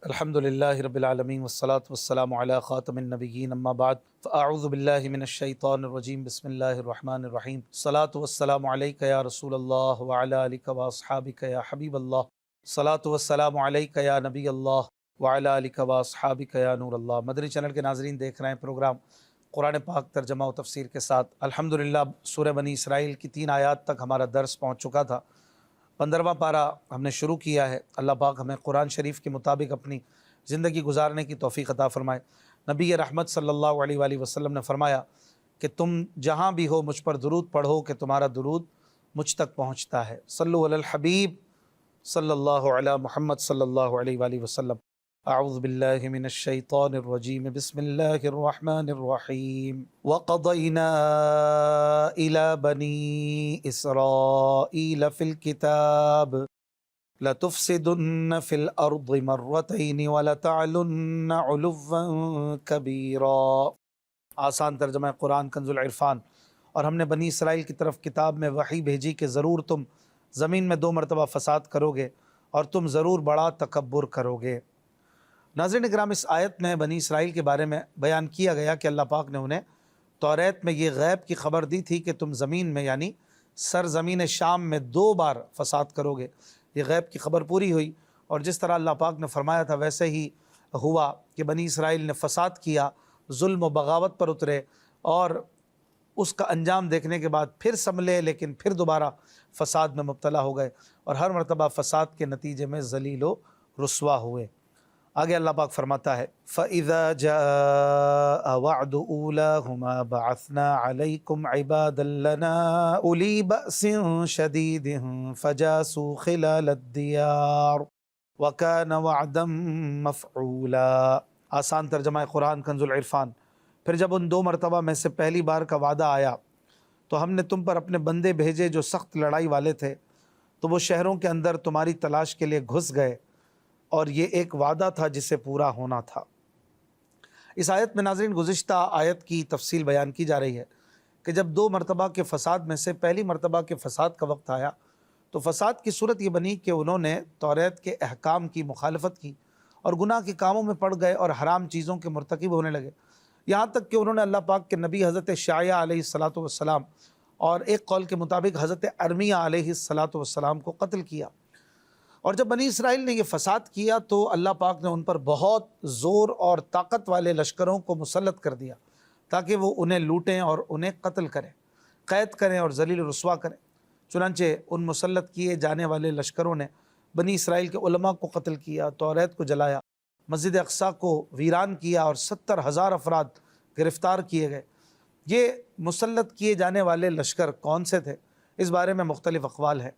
الحمدللہ رب العالمین والصلاة والسلام علی خاتم النبیین اما بعد فاعوذ باللہ من الشیطان الرجیم بسم اللہ الرحمن الرحیم الصلاة والسلام علیک یا رسول اللہ وعلی آلک واصحابک یا حبیب اللہ الصلاة والسلام علیک یا نبی اللہ وعلی آلک واصحابک یا نور اللہ۔ مدنی چینل کے ناظرین دیکھ رہے ہیں پروگرام قرآن پاک ترجمہ و تفسیر کے ساتھ۔ الحمدللہ سورہ بنی اسرائیل کی 3 آیات تک ہمارا درس پہنچ چکا تھا۔ 15واں پارہ ہم نے شروع کیا ہے۔ اللہ پاک ہمیں قرآن شریف کے مطابق اپنی زندگی گزارنے کی توفیق عطا فرمائے۔ نبی رحمت صلی اللہ علیہ وآلہ وسلم نے فرمایا کہ تم جہاں بھی ہو مجھ پر درود پڑھو کہ تمہارا درود مجھ تک پہنچتا ہے۔ صلو علی الحبیب صلی اللہ علی محمد صلی اللہ علیہ وآلہ وسلم۔ اعوذ باللہ من الشیطان الرجیم بسم اللہ الرحمن الرحیم۔ وَقَضَيْنَا إِلَى بَنِي إِسْرَائِيلَ فِي الْكِتَابِ لَتُفْسِدُنَّ فِي الْأَرْضِ مَرَّتَيْنِ وَلَتَعْلُنَّ عُلُوًّا كَبِيرًا۔ آسان ترجمہ قرآن کنز العرفان۔ اور ہم نے بنی اسرائیل کی طرف کتاب میں وحی بھیجی کہ ضرور تم زمین میں 2 مرتبہ فساد کرو گے اور تم ضرور بڑا تکبر کرو گے۔ ناظرین اکرام، اس آیت میں بنی اسرائیل کے بارے میں بیان کیا گیا کہ اللہ پاک نے انہیں توریت میں یہ غیب کی خبر دی تھی کہ تم زمین میں یعنی سرزمین شام میں 2 بار فساد کرو گے۔ یہ غیب کی خبر پوری ہوئی، اور جس طرح اللہ پاک نے فرمایا تھا ویسے ہی ہوا کہ بنی اسرائیل نے فساد کیا، ظلم و بغاوت پر اترے، اور اس کا انجام دیکھنے کے بعد پھر سنبھلے لیکن پھر دوبارہ فساد میں مبتلا ہو گئے، اور ہر مرتبہ فساد کے نتیجے میں ذلیل و رسوا ہوئے۔ آگے اللہ پاک فرماتا ہے فَإِذَا جَاءَ وَعْدُ أُولَاهُمَا بَعَثْنَا عَلَيْكُمْ عِبَادًا لَنَا أُولِي بَأْسٍ شَدِيدٍ فَجَاسُوا خِلَالَ الدِّيَارِ وَكَانَ وَعْدًا مَفْعُولًا۔ آسان ترجمہ قرآن کنز العرفان۔ پھر جب ان 2 مرتبہ میں سے پہلی بار کا وعدہ آیا تو ہم نے تم پر اپنے بندے بھیجے جو سخت لڑائی والے تھے، تو وہ شہروں کے اندر تمہاری تلاش کے لیے گھس گئے، اور یہ ایک وعدہ تھا جسے پورا ہونا تھا۔ اس آیت میں ناظرین گزشتہ آیت کی تفصیل بیان کی جا رہی ہے کہ جب 2 مرتبہ کے فساد میں سے پہلی مرتبہ کے فساد کا وقت آیا تو فساد کی صورت یہ بنی کہ انہوں نے توریت کے احکام کی مخالفت کی اور گناہ کے کاموں میں پڑ گئے اور حرام چیزوں کے مرتکب ہونے لگے، یہاں تک کہ انہوں نے اللہ پاک کے نبی حضرت شعیہ علیہ السلام اور ایک قول کے مطابق حضرت ارمیہ علیہ السلام کو قتل کیا۔ اور جب بنی اسرائیل نے یہ فساد کیا تو اللہ پاک نے ان پر بہت زور اور طاقت والے لشکروں کو مسلط کر دیا تاکہ وہ انہیں لوٹیں اور انہیں قتل کریں، قید کریں اور ذلیل و رسوا کریں۔ چنانچہ ان مسلط کیے جانے والے لشکروں نے بنی اسرائیل کے علماء کو قتل کیا، توریت کو جلایا، مسجد اقصیٰ کو ویران کیا، اور 70,000 افراد گرفتار کیے گئے۔ یہ مسلط کیے جانے والے لشکر کون سے تھے؟ اس بارے میں مختلف اقوال ہیں،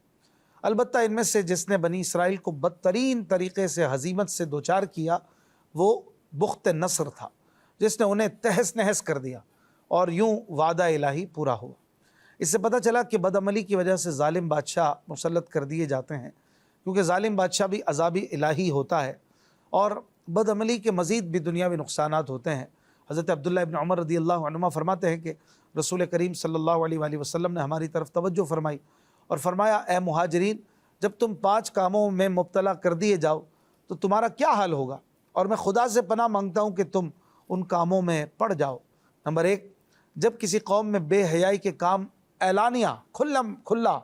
البتہ ان میں سے جس نے بنی اسرائیل کو بدترین طریقے سے ہزیمت سے دوچار کیا وہ بخت نصر تھا، جس نے انہیں تہس نہس کر دیا، اور یوں وعدہ الہی پورا ہوا۔ اس سے پتہ چلا کہ بدعملی کی وجہ سے ظالم بادشاہ مسلط کر دیے جاتے ہیں، کیونکہ ظالم بادشاہ بھی عذابی الہی ہوتا ہے، اور بدعملی کے مزید بھی دنیاوی نقصانات ہوتے ہیں۔ حضرت عبداللہ ابن عمر رضی اللہ عنہما فرماتے ہیں کہ رسول کریم صلی اللہ علیہ وآلہ وسلم نے ہماری طرف توجہ فرمائی اور فرمایا، اے مہاجرین، جب تم 5 کاموں میں مبتلا کر دیے جاؤ تو تمہارا کیا حال ہوگا، اور میں خدا سے پناہ مانگتا ہوں کہ تم ان کاموں میں پڑ جاؤ۔ نمبر 1، جب کسی قوم میں بے حیائی کے کام اعلانیہ کھلا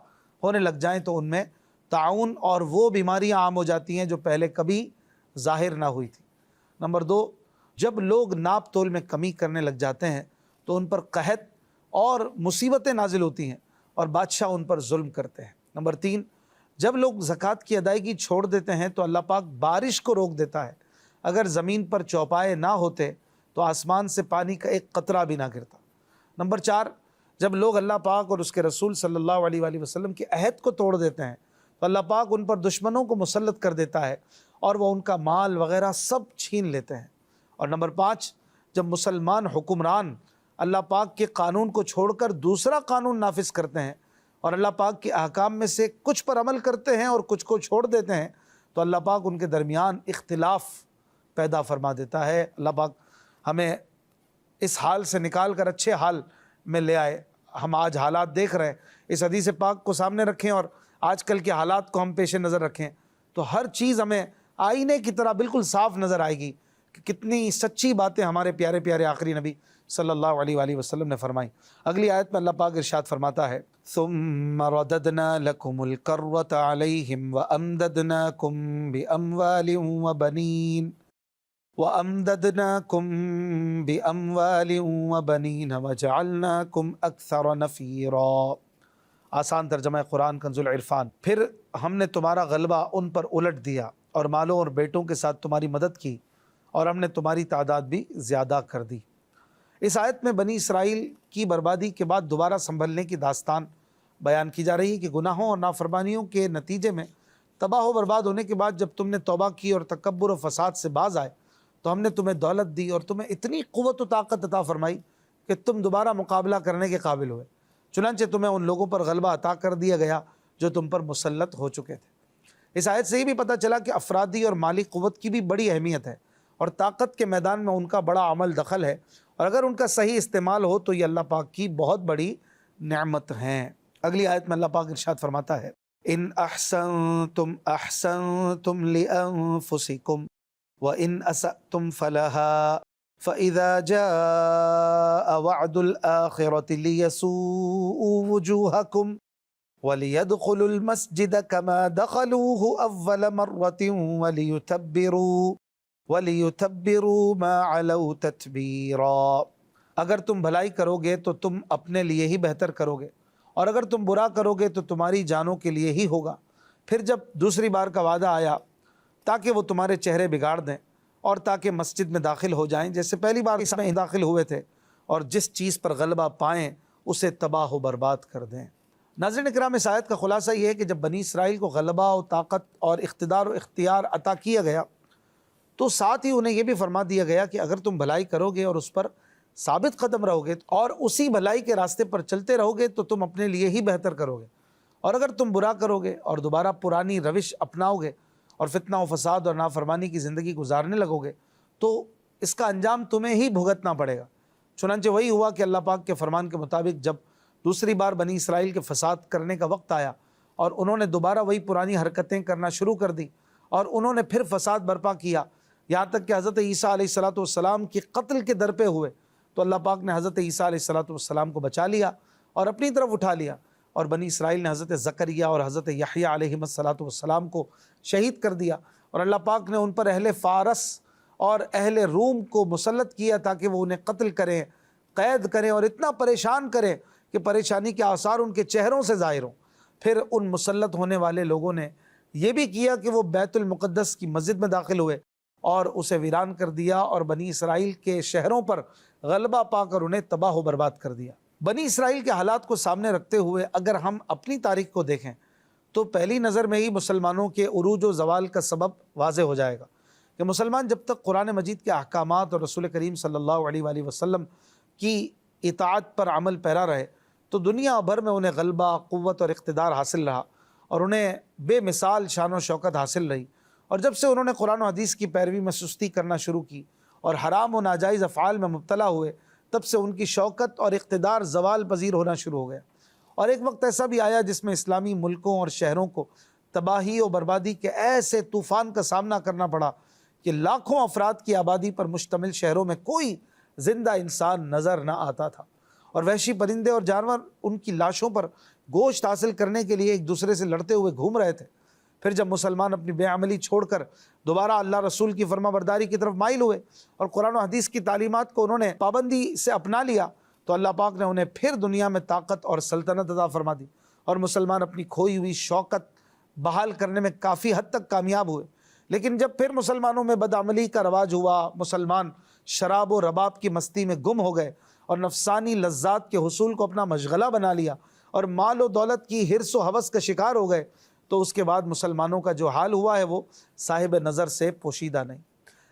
ہونے لگ جائیں تو ان میں طاعون اور وہ بیماریاں عام ہو جاتی ہیں جو پہلے کبھی ظاہر نہ ہوئی تھی۔ نمبر 2، جب لوگ ناپ تول میں کمی کرنے لگ جاتے ہیں تو ان پر قحط اور مصیبتیں نازل ہوتی ہیں اور بادشاہ ان پر ظلم کرتے ہیں۔ نمبر 3، جب لوگ زکوٰۃ کی ادائیگی چھوڑ دیتے ہیں تو اللہ پاک بارش کو روک دیتا ہے، اگر زمین پر چوپائے نہ ہوتے تو آسمان سے پانی کا ایک قطرہ بھی نہ گرتا۔ نمبر 4، جب لوگ اللہ پاک اور اس کے رسول صلی اللہ علیہ وآلہ وسلم کے عہد کو توڑ دیتے ہیں تو اللہ پاک ان پر دشمنوں کو مسلط کر دیتا ہے اور وہ ان کا مال وغیرہ سب چھین لیتے ہیں۔ اور نمبر 5، جب مسلمان حکمران اللہ پاک کے قانون کو چھوڑ کر دوسرا قانون نافذ کرتے ہیں اور اللہ پاک کے احکام میں سے کچھ پر عمل کرتے ہیں اور کچھ کو چھوڑ دیتے ہیں تو اللہ پاک ان کے درمیان اختلاف پیدا فرما دیتا ہے۔ اللہ پاک ہمیں اس حال سے نکال کر اچھے حال میں لے آئے۔ ہم آج حالات دیکھ رہے ہیں، اس حدیث پاک کو سامنے رکھیں اور آج کل کے حالات کو ہم پیش نظر رکھیں تو ہر چیز ہمیں آئینے کی طرح بالکل صاف نظر آئے گی کہ کتنی سچی باتیں ہمارے پیارے پیارے آخری نبی صلی اللہ علیہ وآلہ وسلم نے فرمائی۔ اگلی آیت میں اللہ پاک ارشاد فرماتا ہے ثم رددنا لكم الكرة عليهم وأمددناكم بأموال وبنين وجعلناكم أكثر نفيرا۔ آسان ترجمہ قرآن کنز العرفان۔ پھر ہم نے تمہارا غلبہ ان پر الٹ دیا اور مالوں اور بیٹوں کے ساتھ تمہاری مدد کی، اور ہم نے تمہاری تعداد بھی زیادہ کر دی۔ اس آیت میں بنی اسرائیل کی بربادی کے بعد دوبارہ سنبھلنے کی داستان بیان کی جا رہی ہے کہ گناہوں اور نافرمانیوں کے نتیجے میں تباہ و برباد ہونے کے بعد جب تم نے توبہ کی اور تکبر و فساد سے باز آئے تو ہم نے تمہیں دولت دی اور تمہیں اتنی قوت و طاقت عطا فرمائی کہ تم دوبارہ مقابلہ کرنے کے قابل ہوئے، چنانچہ تمہیں ان لوگوں پر غلبہ عطا کر دیا گیا جو تم پر مسلط ہو چکے تھے۔ اس آیت سے یہ بھی پتہ چلا کہ افرادی اور مالی قوت کی بھی بڑی اہمیت ہے اور طاقت کے میدان میں ان کا بڑا عمل دخل ہے، اور اگر ان کا صحیح استعمال ہو تو یہ اللہ پاک کی بہت بڑی نعمت ہیں۔ اگلی آیت میں اللہ پاک ارشاد فرماتا ہے ان احسنتم احسنتم لانفسکم وان اسأتم فلها فاذا جاء وعد الاخرة ليسوءوا وجوهكم وليدخلوا المسجد كما دخلوه اول مرة وَلِيُتَبِّرُوا مَا عَلَوْا تَتْبِيرًا۔ اگر تم بھلائی کرو گے تو تم اپنے لیے ہی بہتر کرو گے، اور اگر تم برا کرو گے تو تمہاری جانوں کے لیے ہی ہوگا۔ پھر جب دوسری بار کا وعدہ آیا تاکہ وہ تمہارے چہرے بگاڑ دیں اور تاکہ مسجد میں داخل ہو جائیں جیسے پہلی بار اس میں داخل ہوئے تھے، اور جس چیز پر غلبہ پائیں اسے تباہ و برباد کر دیں۔ ناظرین اکرام، اس آیت کا خلاصہ یہ ہے کہ جب بنی اسرائیل کو غلبہ و طاقت اور اقتدار و اختیار عطا کیا گیا تو ساتھ ہی انہیں یہ بھی فرما دیا گیا کہ اگر تم بھلائی کرو گے اور اس پر ثابت قدم رہو گے اور اسی بھلائی کے راستے پر چلتے رہو گے تو تم اپنے لیے ہی بہتر کرو گے، اور اگر تم برا کرو گے اور دوبارہ پرانی روش اپناؤ گے اور فتنہ و فساد اور نافرمانی کی زندگی گزارنے لگو گے تو اس کا انجام تمہیں ہی بھگتنا پڑے گا۔ چنانچہ وہی ہوا کہ اللہ پاک کے فرمان کے مطابق جب دوسری بار بنی اسرائیل کے فساد کرنے کا وقت آیا اور انہوں نے دوبارہ وہی پرانی حرکتیں کرنا شروع کر دی اور انہوں نے پھر فساد برپا کیا، یہاں تک کہ حضرت عیسیٰ علیہ السلام کی قتل کے در پہ ہوئے، تو اللہ پاک نے حضرت عیسیٰ علیہ السلام کو بچا لیا اور اپنی طرف اٹھا لیا، اور بنی اسرائیل نے حضرت زکریا اور حضرت یحییٰ علیہ السلام کو شہید کر دیا، اور اللہ پاک نے ان پر اہل فارس اور اہل روم کو مسلط کیا تاکہ وہ انہیں قتل کریں، قید کریں اور اتنا پریشان کریں کہ پریشانی کے آثار ان کے چہروں سے ظاہر ہوں۔ پھر ان مسلط ہونے والے لوگوں نے یہ بھی کیا کہ وہ بیت المقدس کی مسجد میں داخل ہوئے اور اسے ویران کر دیا اور بنی اسرائیل کے شہروں پر غلبہ پا کر انہیں تباہ و برباد کر دیا۔ بنی اسرائیل کے حالات کو سامنے رکھتے ہوئے اگر ہم اپنی تاریخ کو دیکھیں تو پہلی نظر میں ہی مسلمانوں کے عروج و زوال کا سبب واضح ہو جائے گا کہ مسلمان جب تک قرآن مجید کے احکامات اور رسول کریم صلی اللہ علیہ وآلہ وسلم کی اطاعت پر عمل پیرا رہے تو دنیا بھر میں انہیں غلبہ، قوت اور اقتدار حاصل رہا اور انہیں بے مثال شان و شوکت حاصل رہی، اور جب سے انہوں نے قرآن و حدیث کی پیروی میں سستی کرنا شروع کی اور حرام و ناجائز افعال میں مبتلا ہوئے تب سے ان کی شوکت اور اقتدار زوال پذیر ہونا شروع ہو گیا، اور ایک وقت ایسا بھی آیا جس میں اسلامی ملکوں اور شہروں کو تباہی و بربادی کے ایسے طوفان کا سامنا کرنا پڑا کہ لاکھوں افراد کی آبادی پر مشتمل شہروں میں کوئی زندہ انسان نظر نہ آتا تھا، اور وحشی پرندے اور جانور ان کی لاشوں پر گوشت حاصل کرنے کے لیے ایک دوسرے سے لڑتے ہوئے گھوم رہے تھے۔ پھر جب مسلمان اپنی بے عملی چھوڑ کر دوبارہ اللہ رسول کی فرما برداری کی طرف مائل ہوئے اور قرآن و حدیث کی تعلیمات کو انہوں نے پابندی سے اپنا لیا تو اللہ پاک نے انہیں پھر دنیا میں طاقت اور سلطنت عطا فرما دی، اور مسلمان اپنی کھوئی ہوئی شوکت بحال کرنے میں کافی حد تک کامیاب ہوئے۔ لیکن جب پھر مسلمانوں میں بدعملی کا رواج ہوا، مسلمان شراب و رباب کی مستی میں گم ہو گئے اور نفسانی لذات کے حصول کو اپنا مشغلہ بنا لیا اور مال و دولت کی حرص و ہوس کا شکار ہو گئے تو اس کے بعد مسلمانوں کا جو حال ہوا ہے وہ صاحب نظر سے پوشیدہ نہیں۔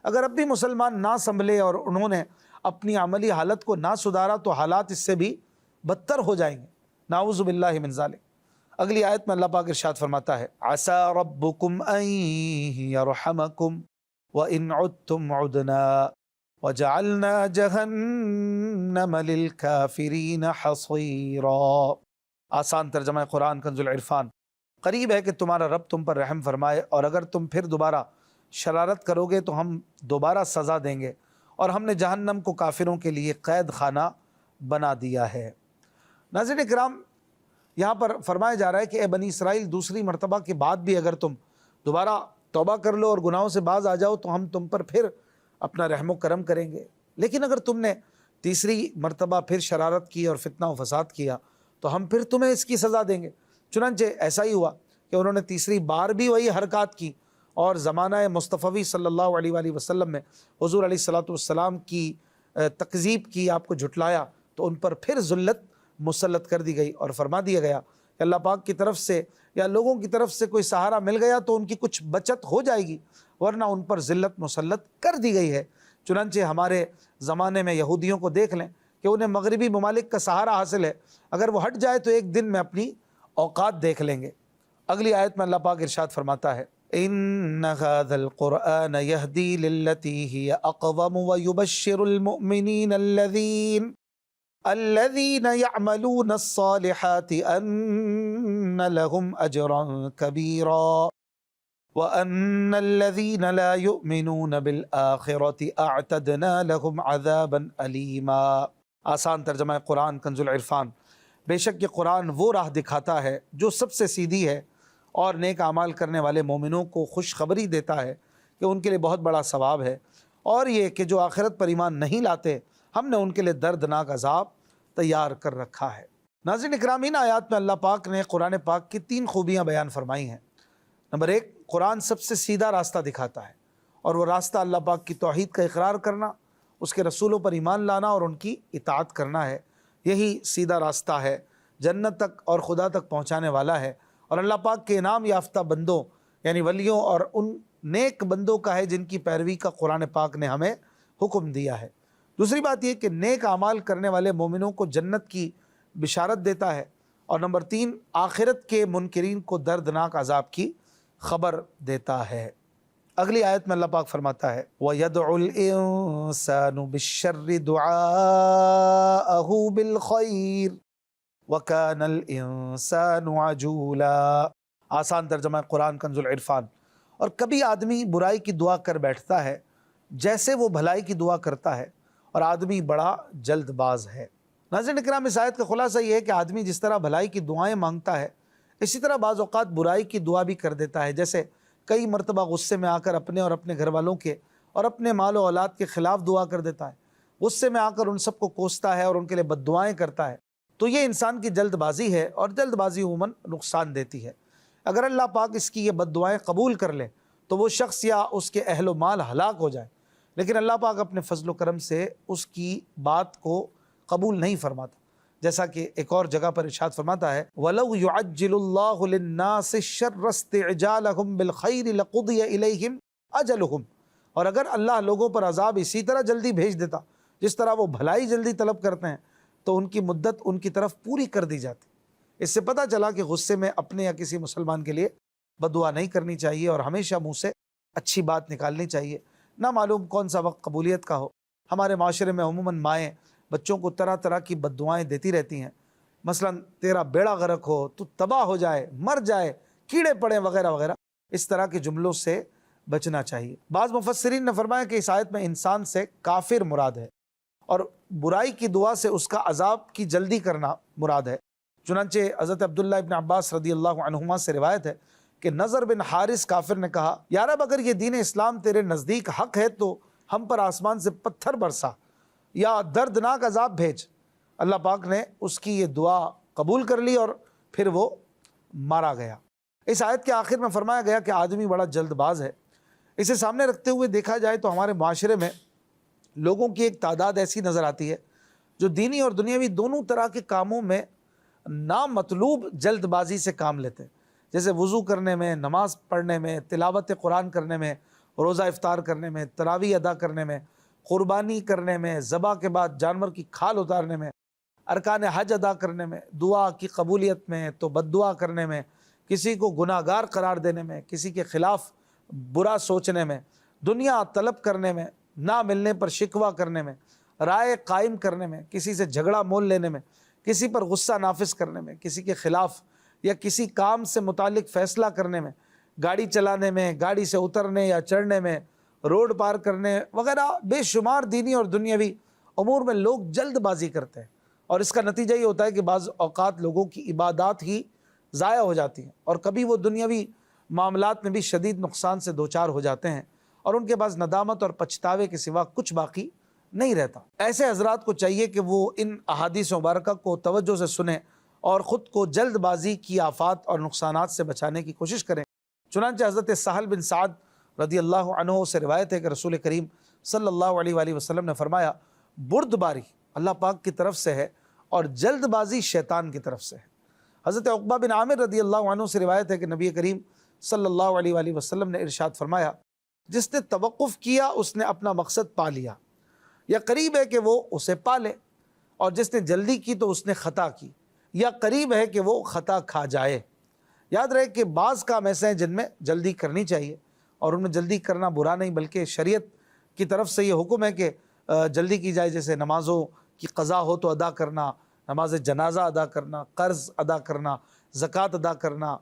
اگر اب بھی مسلمان نہ سنبھلے اور انہوں نے اپنی عملی حالت کو نہ سدھارا تو حالات اس سے بھی بدتر ہو جائیں گے، نعوذ باللہ من ذالک۔ اگلی آیت میں اللہ پاک ارشاد فرماتا ہے عسى ربكم ان يرحمكم وان عدتم عدنا وجعلنا جہنم للكافرین حصیرا۔ آسان ترجمہ قرآن کنز العرفان۔ قریب ہے کہ تمہارا رب تم پر رحم فرمائے اور اگر تم پھر دوبارہ شرارت کرو گے تو ہم دوبارہ سزا دیں گے، اور ہم نے جہنم کو کافروں کے لیے قید خانہ بنا دیا ہے۔ ناظرین کرام، یہاں پر فرمایا جا رہا ہے کہ اے بنی اسرائیل، دوسری مرتبہ کے بعد بھی اگر تم دوبارہ توبہ کر لو اور گناہوں سے باز آ جاؤ تو ہم تم پر پھر اپنا رحم و کرم کریں گے، لیکن اگر تم نے تیسری مرتبہ پھر شرارت کی اور فتنہ و فساد کیا تو ہم پھر تمہیں اس کی سزا دیں گے۔ چنانچہ ایسا ہی ہوا کہ انہوں نے تیسری بار بھی وہی حرکات کی، اور زمانہ مصطفی صلی اللہ علیہ وآلہ وسلم میں حضور علیہ الصلوۃ والسلام کی تکذیب کی، آپ کو جھٹلایا، تو ان پر پھر ذلت مسلط کر دی گئی، اور فرما دیا گیا کہ اللہ پاک کی طرف سے یا لوگوں کی طرف سے کوئی سہارا مل گیا تو ان کی کچھ بچت ہو جائے گی، ورنہ ان پر ذلت مسلط کر دی گئی ہے۔ چنانچہ ہمارے زمانے میں یہودیوں کو دیکھ لیں کہ انہیں مغربی ممالک کا سہارا حاصل ہے، اگر وہ ہٹ جائے تو ایک دن میں اپنی اوقات دیکھ لیں گے۔ اگلی آیت میں اللہ پاک ارشاد فرماتا ہے، ان هذا القرآن يهدي للتي هي اقوم ويبشر المؤمنين الذين يعملون الصالحات ان لهم اجرا كبيرا وان الذين لا يؤمنون بالآخرة اعتدنا لهم عذابا أليما۔ آسان ترجمہ قرآن کنز العرفان۔ بے شک یہ قرآن وہ راہ دکھاتا ہے جو سب سے سیدھی ہے، اور نیک اعمال کرنے والے مومنوں کو خوشخبری دیتا ہے کہ ان کے لیے بہت بڑا ثواب ہے، اور یہ کہ جو آخرت پر ایمان نہیں لاتے ہم نے ان کے لیے دردناک عذاب تیار کر رکھا ہے۔ ناظرین اکرام، ان آیات میں اللہ پاک نے قرآن پاک کی 3 خوبیاں بیان فرمائی ہیں۔ نمبر 1، قرآن سب سے سیدھا راستہ دکھاتا ہے، اور وہ راستہ اللہ پاک کی توحید کا اقرار کرنا، اس کے رسولوں پر ایمان لانا اور ان کی اطاعت کرنا ہے۔ یہی سیدھا راستہ ہے، جنت تک اور خدا تک پہنچانے والا ہے، اور اللہ پاک کے انعام یافتہ بندوں یعنی ولیوں اور ان نیک بندوں کا ہے جن کی پیروی کا قرآن پاک نے ہمیں حکم دیا ہے۔ دوسری بات یہ کہ نیک اعمال کرنے والے مومنوں کو جنت کی بشارت دیتا ہے، اور نمبر 3، آخرت کے منکرین کو دردناک عذاب کی خبر دیتا ہے۔ اگلی آیت میں اللہ پاک فرماتا ہے، وَيَدْعُ الْإِنسَانُ بِالشَّرِّ دُعَاءَهُ بِالْخَيْرِ وَكَانَ الْإِنسَانُ عَجُولًا۔ آسان ترجمہ قرآن کنز العرفان۔ اور کبھی آدمی برائی کی دعا کر بیٹھتا ہے جیسے وہ بھلائی کی دعا کرتا ہے، اور آدمی بڑا جلد باز ہے۔ ناظرین اکرام، اس آیت کا خلاصہ یہ ہے کہ آدمی جس طرح بھلائی کی دعائیں مانگتا ہے، اسی طرح بعض اوقات برائی کی دعا بھی کر دیتا ہے، جیسے کئی مرتبہ غصے میں آ کر اپنے اور اپنے گھر والوں کے اور اپنے مال و اولاد کے خلاف دعا کر دیتا ہے، غصے میں آ کر ان سب کو کوستا ہے اور ان کے لیے بد دعائیں کرتا ہے۔ تو یہ انسان کی جلد بازی ہے، اور جلد بازی عموماً نقصان دیتی ہے۔ اگر اللہ پاک اس کی یہ بد دعائیں قبول کر لے تو وہ شخص یا اس کے اہل و مال ہلاک ہو جائے، لیکن اللہ پاک اپنے فضل و کرم سے اس کی بات کو قبول نہیں فرماتا، جیسا کہ ایک اور جگہ پر ارشاد فرماتا ہے، وَلَوْ يُعَجِّلُ اللَّهُ لِلنَّاسِ الشَّرَّ اسْتِعْجَالَهُمْ بِالْخَيْرِ لَقُضِيَ إِلَيْهِمْ أَجَلُهُمْ۔ اور اگر اللہ لوگوں پر عذاب اسی طرح جلدی بھیج دیتا جس طرح وہ بھلائی جلدی طلب کرتے ہیں، تو ان کی مدت ان کی طرف پوری کر دی جاتی۔ اس سے پتہ چلا کہ غصے میں اپنے یا کسی مسلمان کے لیے بد دعا نہیں کرنی چاہیے، اور ہمیشہ منہ سے اچھی بات نکالنی چاہیے۔ نہ معلوم کون سا وقت قبولیت کا ہو۔ ہمارے معاشرے میں عموماً مائیں بچوں کو طرح طرح کی بد دعائیں دیتی رہتی ہیں، مثلا تیرا بیڑا غرق ہو، تو تباہ ہو جائے، مر جائے، کیڑے پڑیں، وغیرہ وغیرہ۔ اس طرح کے جملوں سے بچنا چاہیے۔ بعض مفسرین نے فرمایا کہ اس آیت میں انسان سے کافر مراد ہے، اور برائی کی دعا سے اس کا عذاب کی جلدی کرنا مراد ہے۔ چنانچہ حضرت عبداللہ ابن عباس رضی اللہ عنہما سے روایت ہے کہ نضر بن حارث کافر نے کہا، یا رب، اگر یہ دین اسلام تیرے نزدیک حق ہے تو ہم پر آسمان سے پتھر برسا یا دردناک عذاب بھیج۔ اللہ پاک نے اس کی یہ دعا قبول کر لی اور پھر وہ مارا گیا۔ اس آیت کے آخر میں فرمایا گیا کہ آدمی بڑا جلد باز ہے۔ اسے سامنے رکھتے ہوئے دیکھا جائے تو ہمارے معاشرے میں لوگوں کی ایک تعداد ایسی نظر آتی ہے جو دینی اور دنیاوی دونوں طرح کے کاموں میں نامطلوب جلد بازی سے کام لیتے ہیں، جیسے وضو کرنے میں، نماز پڑھنے میں، تلاوت قرآن کرنے میں، روزہ افطار کرنے میں، تراویح ادا کرنے میں، قربانی کرنے میں، ذبح کے بعد جانور کی کھال اتارنے میں، ارکان حج ادا کرنے میں، دعا کی قبولیت میں تو بد دعا کرنے میں، کسی کو گناہ گار قرار دینے میں، کسی کے خلاف برا سوچنے میں، دنیا طلب کرنے میں، نہ ملنے پر شکوہ کرنے میں، رائے قائم کرنے میں، کسی سے جھگڑا مول لینے میں، کسی پر غصہ نافذ کرنے میں، کسی کے خلاف یا کسی کام سے متعلق فیصلہ کرنے میں، گاڑی چلانے میں، گاڑی سے اترنے یا چڑھنے میں، روڈ پار کرنے وغیرہ بے شمار دینی اور دنیاوی امور میں لوگ جلد بازی کرتے ہیں، اور اس کا نتیجہ یہ ہوتا ہے کہ بعض اوقات لوگوں کی عبادات ہی ضائع ہو جاتی ہیں، اور کبھی وہ دنیاوی معاملات میں بھی شدید نقصان سے دوچار ہو جاتے ہیں، اور ان کے پاس ندامت اور پچھتاوے کے سوا کچھ باقی نہیں رہتا۔ ایسے حضرات کو چاہیے کہ وہ ان احادیث مبارکہ کو توجہ سے سنیں اور خود کو جلد بازی کی آفات اور نقصانات سے بچانے کی کوشش کریں۔ چنانچہ حضرت سہل بن سعد رضی اللہ عنہ سے روایت ہے کہ رسول کریم صلی اللہ علیہ وآلہ وسلم نے فرمایا، برد باری اللہ پاک کی طرف سے ہے اور جلد بازی شیطان کی طرف سے ہے۔ حضرت عقبہ بن عامر رضی اللہ عنہ سے روایت ہے کہ نبی کریم صلی اللہ علیہ وآلہ وسلم نے ارشاد فرمایا، جس نے توقف کیا اس نے اپنا مقصد پا لیا، یا قریب ہے کہ وہ اسے پالے، اور جس نے جلدی کی تو اس نے خطا کی، یا قریب ہے کہ وہ خطا کھا جائے۔ یاد رہے کہ بعض کام ایسے ہیں جن میں جلدی کرنی چاہیے، اور ان میں جلدی کرنا برا نہیں، بلکہ شریعت کی طرف سے یہ حکم ہے کہ جلدی کی جائے، جیسے نمازوں کی قضا ہو تو ادا کرنا، نماز جنازہ ادا کرنا، قرض ادا کرنا، زکوٰۃ ادا کرنا،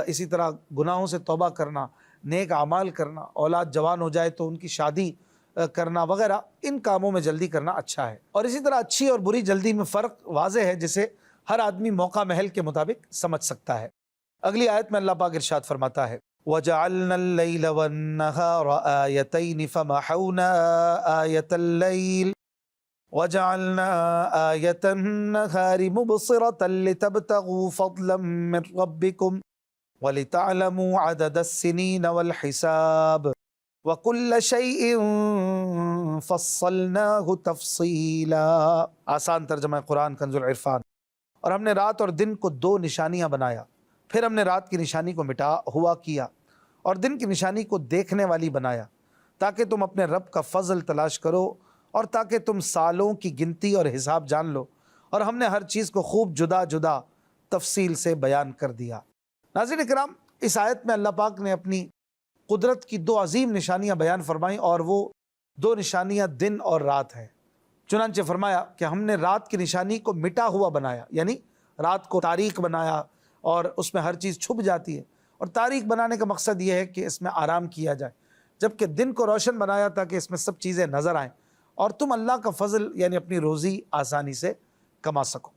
اسی طرح گناہوں سے توبہ کرنا، نیک اعمال کرنا، اولاد جوان ہو جائے تو ان کی شادی کرنا وغیرہ، ان کاموں میں جلدی کرنا اچھا ہے۔ اور اسی طرح اچھی اور بری جلدی میں فرق واضح ہے، جسے ہر آدمی موقع محل کے مطابق سمجھ سکتا ہے۔ اگلی آیت میں اللہ پاک ارشاد فرماتا ہے، وَجَعَلْنَا اللَّيْلَ وَالنَّهَارَ آيَتَيْنِ فَمَحَوْنَا آيَةَ اللَّيْلِ وَجَعَلْنَا آيَةَ النَّهَارِ مُبْصِرَةً لِتَبْتَغُوا فَضْلًا مِّن رَّبِّكُمْ وَلِتَعْلَمُوا عَدَدَ السِّنِينَ وَالْحِسَابَ وَكُلَّ شَيْءٍ فَصَّلْنَاهُ تَفْصِيلًا۔ آسان ترجمہ قرآن کنز العرفان۔ اور ہم نے رات اور دن کو دو نشانیاں بنایا، پھر ہم نے رات کی نشانی کو مٹا ہوا کیا اور دن کی نشانی کو دیکھنے والی بنایا، تاکہ تم اپنے رب کا فضل تلاش کرو اور تاکہ تم سالوں کی گنتی اور حساب جان لو، اور ہم نے ہر چیز کو خوب جدا جدا تفصیل سے بیان کر دیا۔ ناظرین کرام، اس آیت میں اللہ پاک نے اپنی قدرت کی دو عظیم نشانیاں بیان فرمائیں، اور وہ دو نشانیاں دن اور رات ہیں۔ چنانچہ فرمایا کہ ہم نے رات کی نشانی کو مٹا ہوا بنایا، یعنی رات کو تاریک بنایا، اور اس میں ہر چیز چھپ جاتی ہے، اور تاریک بنانے کا مقصد یہ ہے کہ اس میں آرام کیا جائے، جبکہ دن کو روشن بنایا تاکہ اس میں سب چیزیں نظر آئیں اور تم اللہ کا فضل یعنی اپنی روزی آسانی سے کما سکو۔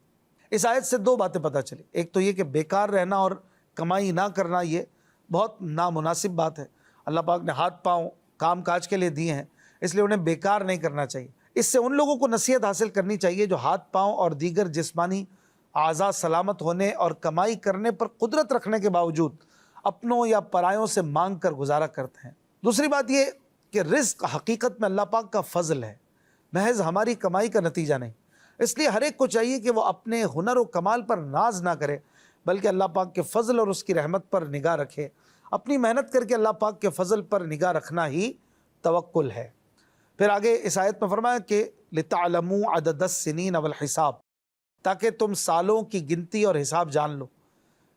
اس آیت سے دو باتیں پتہ چلی، ایک تو یہ کہ بیکار رہنا اور کمائی نہ کرنا یہ بہت نامناسب بات ہے۔ اللہ پاک نے ہاتھ پاؤں کام کاج کے لیے دیے ہیں، اس لیے انہیں بیکار نہیں کرنا چاہیے۔ اس سے ان لوگوں کو نصیحت حاصل کرنی چاہیے جو ہاتھ پاؤں اور دیگر جسمانی اعضاء سلامت ہونے اور کمائی کرنے پر قدرت رکھنے کے باوجود اپنوں یا پرایوں سے مانگ کر گزارا کرتے ہیں۔ دوسری بات یہ کہ رزق حقیقت میں اللہ پاک کا فضل ہے، محض ہماری کمائی کا نتیجہ نہیں۔ اس لیے ہر ایک کو چاہیے کہ وہ اپنے ہنر و کمال پر ناز نہ کرے، بلکہ اللہ پاک کے فضل اور اس کی رحمت پر نگاہ رکھے۔ اپنی محنت کر کے اللہ پاک کے فضل پر نگاہ رکھنا ہی توکل ہے۔ پھر آگے اس آیت میں فرمایا کہ لِتَعْلَمُوا عَدَدَ السِّنِينَ وَالْحِسَابَ، تاکہ تم سالوں کی گنتی اور حساب جان لو۔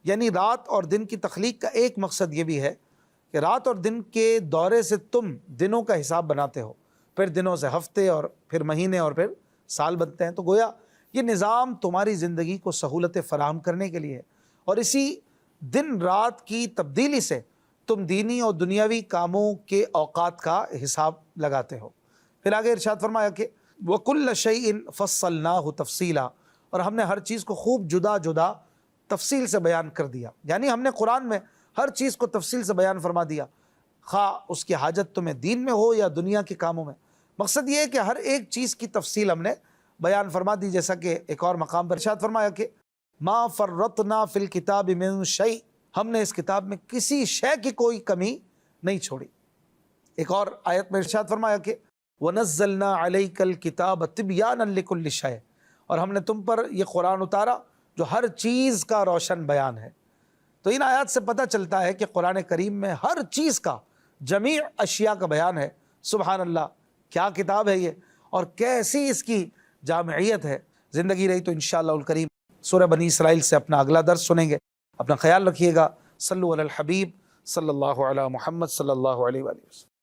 یعنی رات اور دن کی تخلیق کا ایک مقصد یہ بھی ہے کہ رات اور دن کے دورے سے تم دنوں کا حساب بناتے ہو، پھر دنوں سے ہفتے اور پھر مہینے اور پھر سال بنتے ہیں۔ تو گویا یہ نظام تمہاری زندگی کو سہولتیں فراہم کرنے کے لیے ہے، اور اسی دن رات کی تبدیلی سے تم دینی اور دنیاوی کاموں کے اوقات کا حساب لگاتے ہو۔ پھر آگے ارشاد فرمایا کہ وَكُلَّ شَيْءٍ فَصَّلْنَاهُ تَفْصِيلًا، اور ہم نے ہر چیز کو خوب جدا جدا تفصیل سے بیان کر دیا، یعنی ہم نے قرآن میں ہر چیز کو تفصیل سے بیان فرما دیا، خواہ اس کی حاجت تمہیں دین میں ہو یا دنیا کے کاموں میں۔ مقصد یہ ہے کہ ہر ایک چیز کی تفصیل ہم نے بیان فرما دی، جیسا کہ ایک اور مقام پر ارشاد فرمایا کہ ما فرطنا فی الکتاب من شیء، ہم نے اس کتاب میں کسی شے کی کوئی کمی نہیں چھوڑی۔ ایک اور آیت میں ارشاد فرمایا کہ وَنَزَّلْنَا عَلَيْكَ الْكِتَابَ تِبْيَانًا لِكُلِّ شَيْءٍ، اور ہم نے تم پر یہ قرآن اتارا جو ہر چیز کا روشن بیان ہے۔ تو ان آیات سے پتہ چلتا ہے کہ قرآن کریم میں ہر چیز کا، جمیع اشیاء کا بیان ہے۔ سبحان اللہ، کیا کتاب ہے یہ، اور کیسی اس کی جامعیت ہے۔ زندگی رہی تو انشاءاللہ الکریم سورہ بنی اسرائیل سے اپنا اگلا درس سنیں گے۔ اپنا خیال رکھیے گا۔ صلو علی الحبیب صلی اللہ علی محمد صلی اللہ علیہ وآلہ وسلم۔